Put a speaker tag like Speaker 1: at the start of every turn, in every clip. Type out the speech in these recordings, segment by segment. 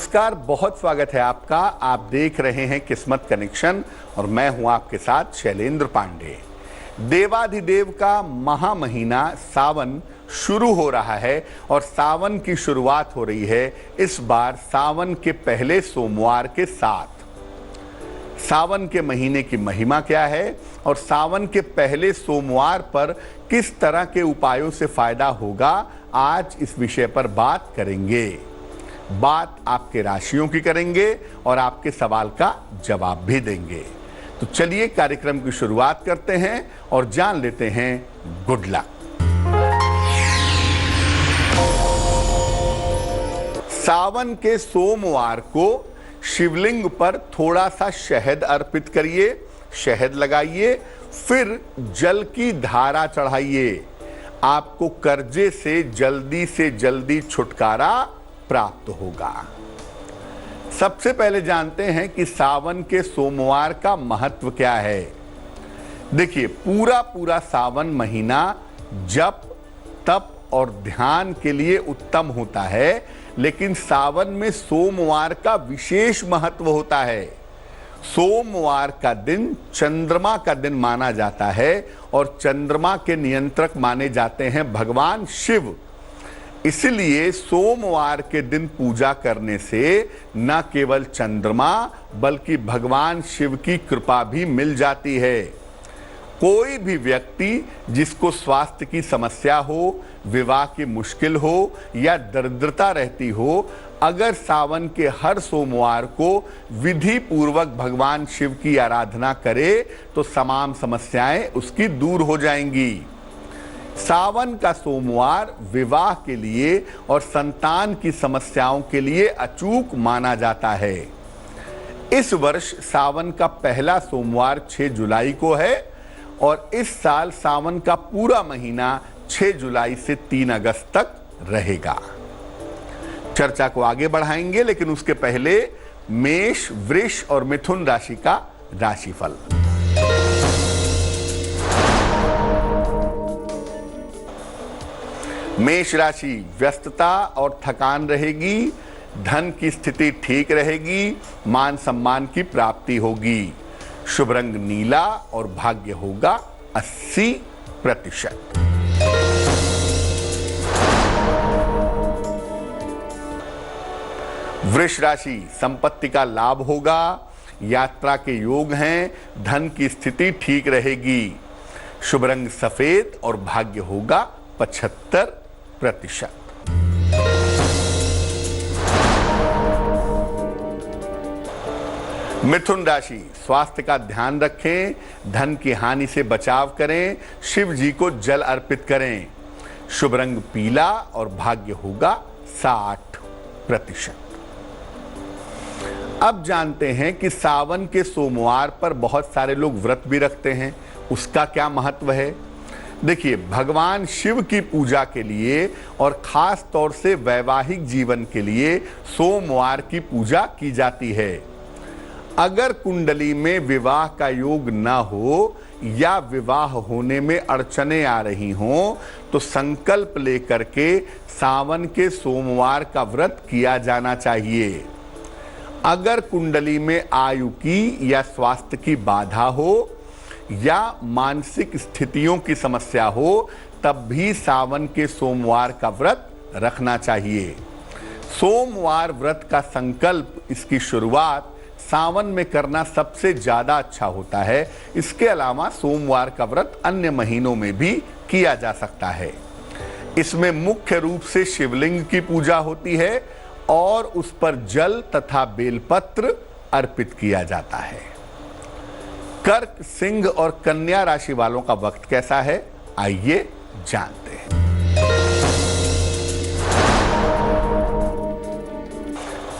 Speaker 1: नमस्कार, बहुत स्वागत है आपका। आप देख रहे हैं किस्मत कनेक्शन और मैं हूं आपके साथ शैलेंद्र पांडे। देवाधिदेव का महा महीना सावन शुरू हो रहा है और सावन की शुरुआत हो रही है इस बार सावन के पहले सोमवार के साथ। सावन के महीने की महिमा क्या है और सावन के पहले सोमवार पर किस तरह के उपायों से फायदा होगा, आज इस विषय पर बात करेंगे। बात आपके राशियों की करेंगे और आपके सवाल का जवाब भी देंगे। तो चलिए कार्यक्रम की शुरुआत करते हैं और जान लेते हैं गुड लक। सावन के सोमवार को शिवलिंग पर थोड़ा सा शहद अर्पित करिए, शहद लगाइए, फिर जल की धारा चढ़ाइए। आपको कर्जे से जल्दी छुटकारा प्राप्त होगा। सबसे पहले जानते हैं कि सावन के सोमवार का महत्व क्या है। देखिए, पूरा सावन महीना जप, तप और ध्यान के लिए उत्तम होता है, लेकिन सावन में सोमवार का विशेष महत्व होता है। सोमवार का दिन चंद्रमा का दिन माना जाता है और चंद्रमा के नियंत्रक माने जाते हैं भगवान शिव। इसलिए सोमवार के दिन पूजा करने से न केवल चंद्रमा बल्कि भगवान शिव की कृपा भी मिल जाती है। कोई भी व्यक्ति जिसको स्वास्थ्य की समस्या हो, विवाह की मुश्किल हो या दरिद्रता रहती हो, अगर सावन के हर सोमवार को विधि पूर्वक भगवान शिव की आराधना करे तो तमाम समस्याएं उसकी दूर हो जाएंगी। सावन का सोमवार विवाह के लिए और संतान की समस्याओं के लिए अचूक माना जाता है। इस वर्ष सावन का पहला सोमवार 6 जुलाई को है और इस साल सावन का पूरा महीना 6 जुलाई से 3 अगस्त तक रहेगा। चर्चा को आगे बढ़ाएंगे, लेकिन उसके पहले मेष, वृष और मिथुन राशि का राशिफल। मेष राशि, व्यस्तता और थकान रहेगी, धन की स्थिति ठीक रहेगी, मान सम्मान की प्राप्ति होगी। शुभ रंग नीला और भाग्य होगा 80%। वृष राशि, संपत्ति का लाभ होगा, यात्रा के योग हैं, धन की स्थिति ठीक रहेगी। शुभ रंग सफेद और भाग्य होगा 75%। मिथुन राशि, स्वास्थ्य का ध्यान रखें, धन की हानि से बचाव करें, शिव जी को जल अर्पित करें। शुभ रंग पीला और भाग्य होगा 60%। अब जानते हैं कि सावन के सोमवार पर बहुत सारे लोग व्रत भी रखते हैं, उसका क्या महत्व है। देखिए, भगवान शिव की पूजा के लिए और खास तौर से वैवाहिक जीवन के लिए सोमवार की पूजा की जाती है। अगर कुंडली में विवाह का योग न हो या विवाह होने में अड़चने आ रही हों तो संकल्प लेकर के सावन के सोमवार का व्रत किया जाना चाहिए। अगर कुंडली में आयु की या स्वास्थ्य की बाधा हो या मानसिक स्थितियों की समस्या हो, तब भी सावन के सोमवार का व्रत रखना चाहिए। सोमवार व्रत का संकल्प, इसकी शुरुआत सावन में करना सबसे ज्यादा अच्छा होता है। इसके अलावा सोमवार का व्रत अन्य महीनों में भी किया जा सकता है। इसमें मुख्य रूप से शिवलिंग की पूजा होती है और उस पर जल तथा बेलपत्र अर्पित किया जाता है। कर्क, सिंह और कन्या राशि वालों का वक्त कैसा है, आइए जानते हैं।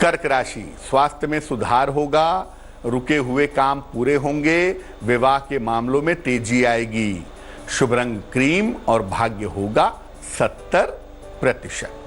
Speaker 1: कर्क राशि, स्वास्थ्य में सुधार होगा, रुके हुए काम पूरे होंगे, विवाह के मामलों में तेजी आएगी। शुभ रंग क्रीम और भाग्य होगा 70%।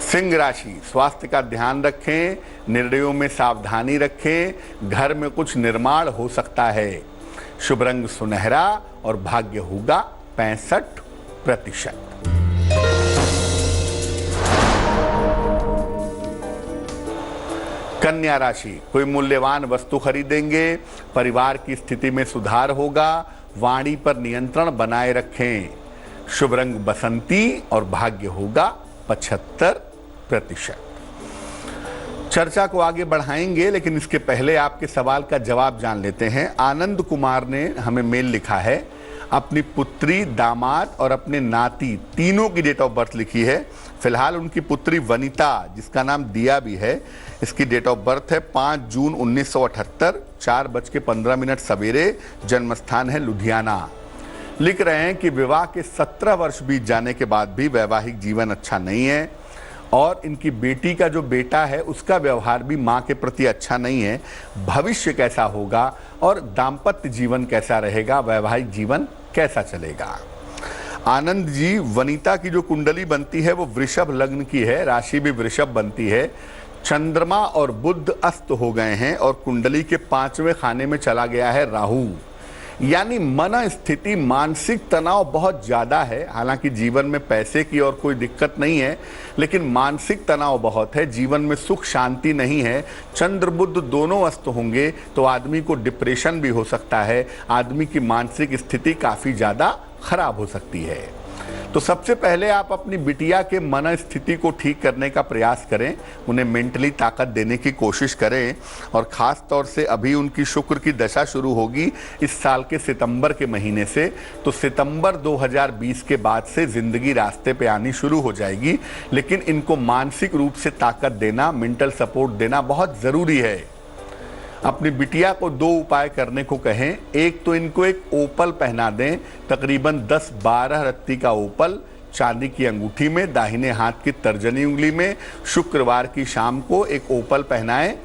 Speaker 1: सिंह राशि, स्वास्थ्य का ध्यान रखें, निर्णयों में सावधानी रखें, घर में कुछ निर्माण हो सकता है। शुभ रंग सुनहरा और भाग्य होगा 65%। कन्या राशि, कोई मूल्यवान वस्तु खरीदेंगे, परिवार की स्थिति में सुधार होगा, वाणी पर नियंत्रण बनाए रखें। शुभ रंग बसंती और भाग्य होगा 75%। चर्चा को आगे बढ़ाएंगे, लेकिन इसके पहले आपके सवाल का जवाब जान लेते हैं। आनंद कुमार ने हमें मेल लिखा है, अपनी पुत्री, दामाद और अपने नाती तीनों की डेट ऑफ बर्थ लिखी है। फिलहाल उनकी पुत्री वनिता, जिसका नाम दिया भी है, इसकी डेट ऑफ बर्थ है 5 जून 1978, 4:15 सवेरे, जन्म स्थान है लुधियाना। लिख रहे हैं कि विवाह के 17 वर्ष बीत जाने के बाद भी वैवाहिक जीवन अच्छा नहीं है और इनकी बेटी का जो बेटा है उसका व्यवहार भी मां के प्रति अच्छा नहीं है। भविष्य कैसा होगा और दाम्पत्य जीवन कैसा रहेगा, वैवाहिक जीवन कैसा चलेगा। आनंद जी, वनिता की जो कुंडली बनती है वो वृषभ लग्न की है, राशि भी वृषभ बनती है। चंद्रमा और बुध अस्त हो गए हैं और कुंडली के 5वें खाने में चला गया है राहु, यानी मन स्थिति, मानसिक तनाव बहुत ज़्यादा है। हालांकि जीवन में पैसे की और कोई दिक्कत नहीं है, लेकिन मानसिक तनाव बहुत है, जीवन में सुख शांति नहीं है। चंद्र बुध दोनों अस्त होंगे तो आदमी को डिप्रेशन भी हो सकता है, आदमी की मानसिक स्थिति काफ़ी ज़्यादा खराब हो सकती है। तो सबसे पहले आप अपनी बिटिया के मन स्थिति को ठीक करने का प्रयास करें, उन्हें मेंटली ताकत देने की कोशिश करें और ख़ास तौर से अभी उनकी शुक्र की दशा शुरू होगी इस साल के सितंबर के महीने से, तो सितंबर 2020 के बाद से ज़िंदगी रास्ते पे आनी शुरू हो जाएगी। लेकिन इनको मानसिक रूप से ताकत देना, मेंटल सपोर्ट देना बहुत ज़रूरी है। अपनी बिटिया को 2 उपाय करने को कहें। एक तो इनको एक ओपल पहना दें, तकरीबन 10-12 रत्ती का ओपल चांदी की अंगूठी में, दाहिने हाथ की तर्जनी उंगली में, शुक्रवार की शाम को एक ओपल पहनाएं।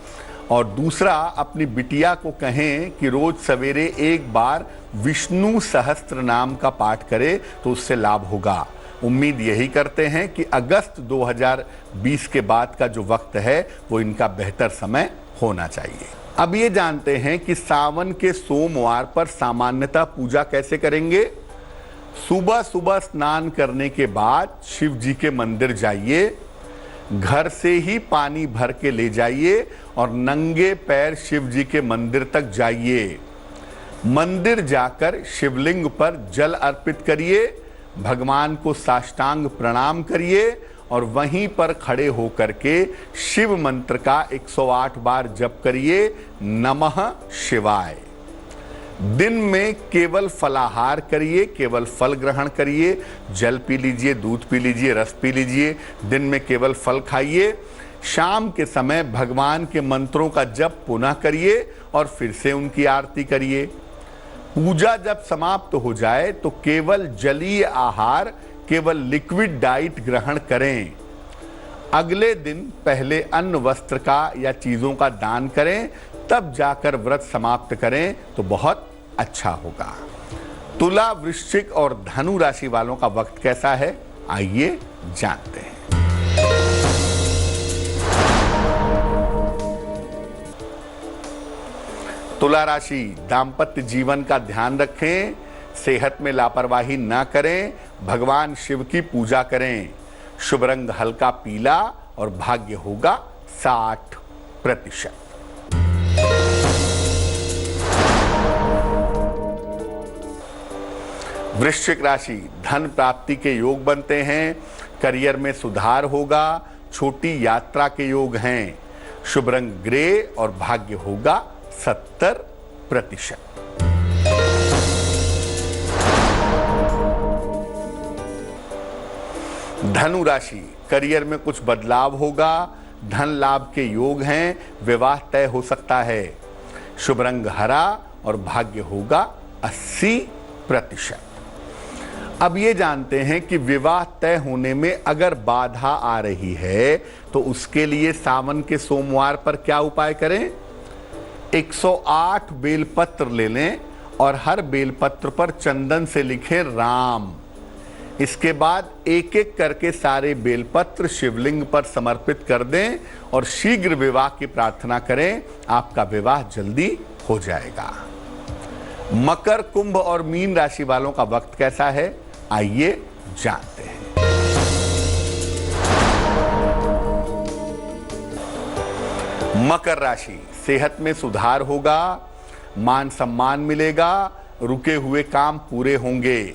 Speaker 1: और दूसरा, अपनी बिटिया को कहें कि रोज सवेरे एक बार विष्णु सहस्त्र नाम का पाठ करे तो उससे लाभ होगा। उम्मीद यही करते हैं कि अगस्त 2020 के बाद का जो वक्त है वो इनका बेहतर समय होना चाहिए। अब ये जानते हैं कि सावन के सोमवार पर सामान्यतः पूजा कैसे करेंगे। सुबह सुबह स्नान करने के बाद शिव जी के मंदिर जाइए, घर से ही पानी भर के ले जाइए और नंगे पैर शिव जी के मंदिर तक जाइए। मंदिर जाकर शिवलिंग पर जल अर्पित करिए, भगवान को साष्टांग प्रणाम करिए और वहीं पर खड़े होकर के शिव मंत्र का 108 बार जप करिए, नमः शिवाय। दिन में केवल फलाहार करिए, केवल फल ग्रहण करिए, जल पी लीजिए, दूध पी लीजिए, रस पी लीजिए, दिन में केवल फल खाइए। शाम के समय भगवान के मंत्रों का जप पुनः करिए और फिर से उनकी आरती करिए। पूजा जब समाप्त हो जाए तो केवल जलीय आहार, केवल लिक्विड डाइट ग्रहण करें। अगले दिन पहले अन्न, वस्त्र का या चीजों का दान करें, तब जाकर व्रत समाप्त करें तो बहुत अच्छा होगा। तुला, वृश्चिक और धनु राशि वालों का वक्त कैसा है, आइए जानते हैं। तुला राशि, दाम्पत्य जीवन का ध्यान रखें, सेहत में लापरवाही ना करें, भगवान शिव की पूजा करें। शुभ रंग हल्का पीला और भाग्य होगा 60%। वृश्चिक राशि, धन प्राप्ति के योग बनते हैं, करियर में सुधार होगा, छोटी यात्रा के योग हैं। शुभ रंग ग्रे और भाग्य होगा 70%। धनु राशि, करियर में कुछ बदलाव होगा, धन लाभ के योग हैं, विवाह तय हो सकता है। शुभ रंग हरा और भाग्य होगा 80%। अब ये जानते हैं कि विवाह तय होने में अगर बाधा आ रही है तो उसके लिए सावन के सोमवार पर क्या उपाय करें। 108 बेलपत्र ले लें और हर बेलपत्र पर चंदन से लिखें राम। इसके बाद एक एक करके सारे बेलपत्र शिवलिंग पर समर्पित कर दें और शीघ्र विवाह की प्रार्थना करें, आपका विवाह जल्दी हो जाएगा। मकर, कुंभ और मीन राशि वालों का वक्त कैसा है, आइए जानते हैं। मकर राशि, सेहत में सुधार होगा, मान सम्मान मिलेगा, रुके हुए काम पूरे होंगे।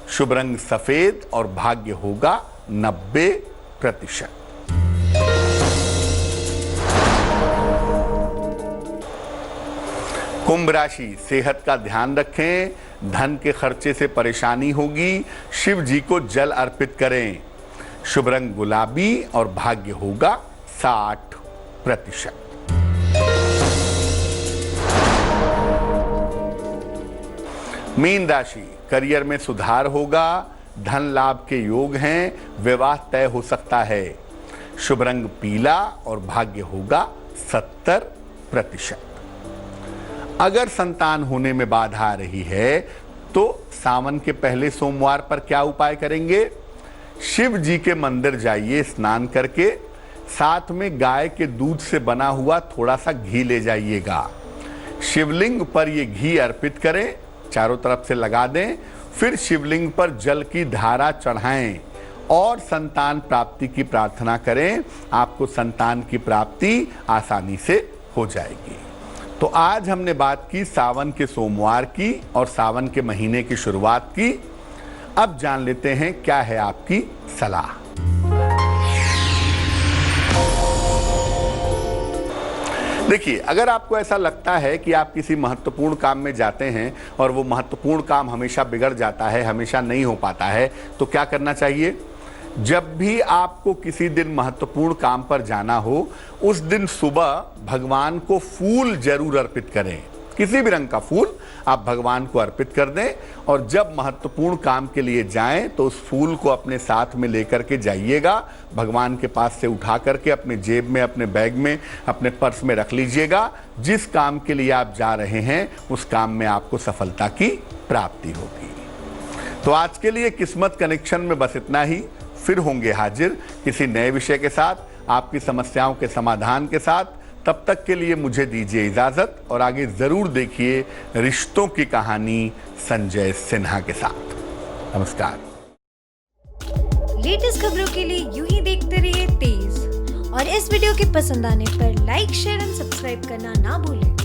Speaker 1: शुभ रंग सफेद और भाग्य होगा 90%। कुंभ राशि, सेहत का ध्यान रखें, धन के खर्चे से परेशानी होगी, शिव जी को जल अर्पित करें। शुभ रंग गुलाबी और भाग्य होगा 60%। मीन राशि, करियर में सुधार होगा, धन लाभ के योग हैं, विवाह तय हो सकता है। शुभ रंग पीला और भाग्य होगा 70%। अगर संतान होने में बाधा आ रही है तो सावन के पहले सोमवार पर क्या उपाय करेंगे? शिव जी के मंदिर जाइए स्नान करके, साथ में गाय के दूध से बना हुआ थोड़ा सा घी ले जाइएगा। शिवलिंग पर ये घी अर्पित करें, चारों तरफ से लगा दें, फिर शिवलिंग पर जल की धारा चढ़ाएं और संतान प्राप्ति की प्रार्थना करें। आपको संतान की प्राप्ति आसानी से हो जाएगी। तो आज हमने बात की सावन के सोमवार की और सावन के महीने की शुरुआत की। अब जान लेते हैं क्या है आपकी सलाह। देखिए, अगर आपको ऐसा लगता है कि आप किसी महत्वपूर्ण काम में जाते हैं और वो महत्वपूर्ण काम हमेशा बिगड़ जाता है, हमेशा नहीं हो पाता है, तो क्या करना चाहिए? जब भी आपको किसी दिन महत्वपूर्ण काम पर जाना हो, उस दिन सुबह भगवान को फूल जरूर अर्पित करें। किसी भी रंग का फूल आप भगवान को अर्पित कर दें और जब महत्वपूर्ण काम के लिए जाएं तो उस फूल को अपने साथ में लेकर के जाइएगा। भगवान के पास से उठा करके अपने जेब में, अपने बैग में, अपने पर्स में रख लीजिएगा। जिस काम के लिए आप जा रहे हैं उस काम में आपको सफलता की प्राप्ति होगी। तो आज के लिए किस्मत कनेक्शन में बस इतना ही। फिर होंगे हाजिर किसी नए विषय के साथ, आपकी समस्याओं के समाधान के साथ। तब तक के लिए मुझे दीजिए इजाजत और आगे जरूर देखिए रिश्तों की कहानी संजय सिन्हा के साथ। नमस्कार।
Speaker 2: लेटेस्ट खबरों के लिए यूं ही देखते रहिए तेज, और इस वीडियो के पसंद आने पर लाइक, शेयर एंड सब्सक्राइब करना ना भूलें।